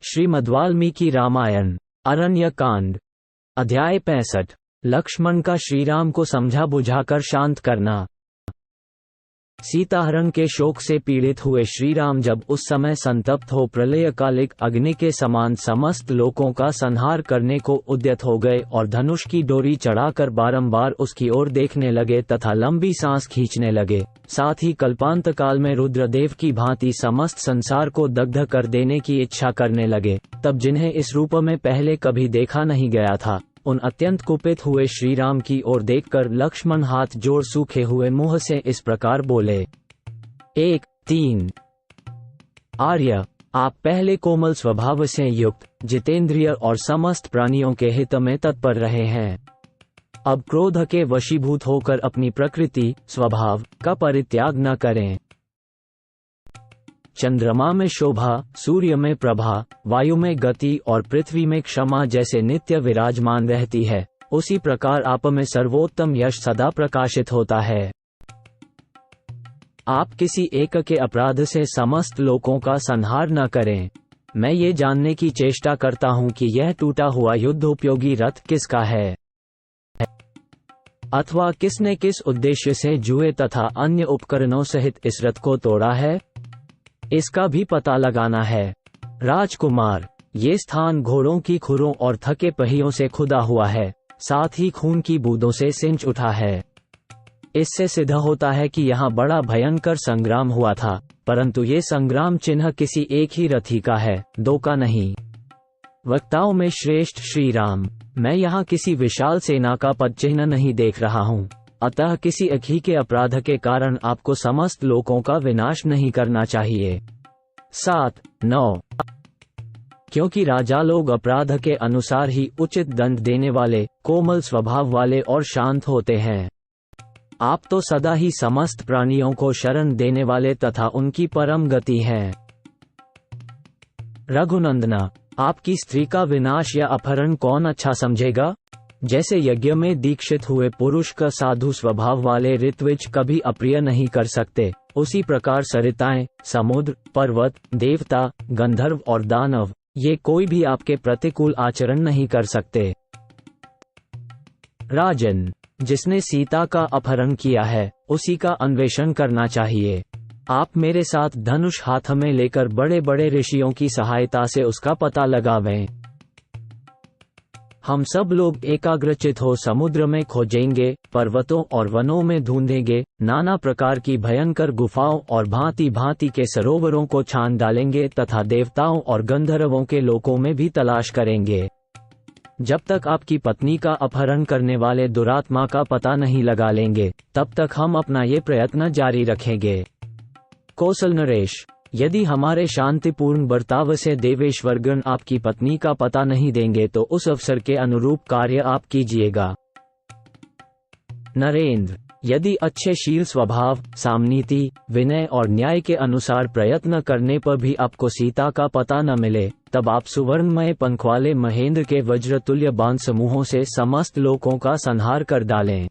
श्रीमद्वाल्मीकि रामायण अरण्य कांड अध्याय 65। लक्ष्मण का श्रीराम को समझा बुझाकर शांत करना। सीताहरण के शोक से पीड़ित हुए श्रीराम जब उस समय संतप्त हो प्रलयकालिक अग्नि के समान समस्त लोकों का संहार करने को उद्यत हो गए और धनुष की डोरी चढ़ाकर बारंबार उसकी ओर देखने लगे तथा लंबी सांस खींचने लगे, साथ ही कल्पांत काल में रुद्रदेव की भांति समस्त संसार को दग्ध कर देने की इच्छा करने लगे, तब जिन्हें इस रूप में पहले कभी देखा नहीं गया था, उन अत्यंत कुपित हुए श्रीराम की ओर देखकर लक्ष्मण हाथ जोड़ सूखे हुए मुंह से इस प्रकार बोले। 1-3 आर्य, आप पहले कोमल स्वभाव से युक्त, जितेंद्रिय और समस्त प्राणियों के हित में तत्पर रहे हैं। अब क्रोध के वशीभूत होकर अपनी प्रकृति स्वभाव का परित्याग न करें। चंद्रमा में शोभा, सूर्य में प्रभा, वायु में गति और पृथ्वी में क्षमा जैसे नित्य विराजमान रहती है, उसी प्रकार आप में सर्वोत्तम यश सदा प्रकाशित होता है। आप किसी एक के अपराध से समस्त लोकों का संहार न करें। मैं ये जानने की चेष्टा करता हूँ कि यह टूटा हुआ युद्ध उपयोगी रथ किसका है, अथवा किसने किस उद्देश्य से जुए तथा अन्य उपकरणों सहित इस रथ को तोड़ा है, इसका भी पता लगाना है। राजकुमार, ये स्थान घोड़ों की खुरों और थके पहियों से खुदा हुआ है, साथ ही खून की बूंदों से सिंच उठा है। इससे सिद्ध होता है कि यहाँ बड़ा भयंकर संग्राम हुआ था, परंतु ये संग्राम चिन्ह किसी एक ही रथी का है, दो का नहीं। वक्ताओं में श्रेष्ठ श्री राम, मैं यहाँ किसी विशाल सेना का पदचिन्ह नहीं देख रहा हूँ, अतः किसी एक ही के अपराध के कारण आपको समस्त लोकों का विनाश नहीं करना चाहिए। 7-9 क्योंकि राजा लोग अपराध के अनुसार ही उचित दंड देने वाले, कोमल स्वभाव वाले और शांत होते हैं। आप तो सदा ही समस्त प्राणियों को शरण देने वाले तथा उनकी परम गति हैं। रघुनंदना, आपकी स्त्री का विनाश या अपहरण कौन अच्छा समझेगा? जैसे यज्ञ में दीक्षित हुए पुरुष का साधु स्वभाव वाले ऋत्विज कभी अप्रिय नहीं कर सकते, उसी प्रकार सरिताएं, समुद्र, पर्वत, देवता, गंधर्व और दानव, ये कोई भी आपके प्रतिकूल आचरण नहीं कर सकते। राजन, जिसने सीता का अपहरण किया है, उसी का अन्वेषण करना चाहिए। आप मेरे साथ धनुष हाथ में लेकर बड़े बड़े ऋषियों की सहायता से उसका पता लगावें। हम सब लोग एकाग्रचित हो समुद्र में खोजेंगे, पर्वतों और वनों में ढूंढेंगे, नाना प्रकार की भयंकर गुफाओं और भांति भांति के सरोवरों को छान डालेंगे तथा देवताओं और गंधर्वों के लोकों में भी तलाश करेंगे। जब तक आपकी पत्नी का अपहरण करने वाले दुरात्मा का पता नहीं लगा लेंगे, तब तक हम अपना ये प्रयत्न जारी रखेंगे। कौशल नरेश, यदि हमारे शांतिपूर्ण बर्ताव से देवेश्वरगण आपकी पत्नी का पता नहीं देंगे तो उस अवसर के अनुरूप कार्य आप कीजिएगा। नरेंद्र, यदि अच्छे शील स्वभाव, सामनीति, विनय और न्याय के अनुसार प्रयत्न करने पर भी आपको सीता का पता न मिले, तब आप सुवर्णमय पंख वाले महेंद्र के वज्रतुल्य बाण समूहों से समस्त लोकों का संहार कर डालें।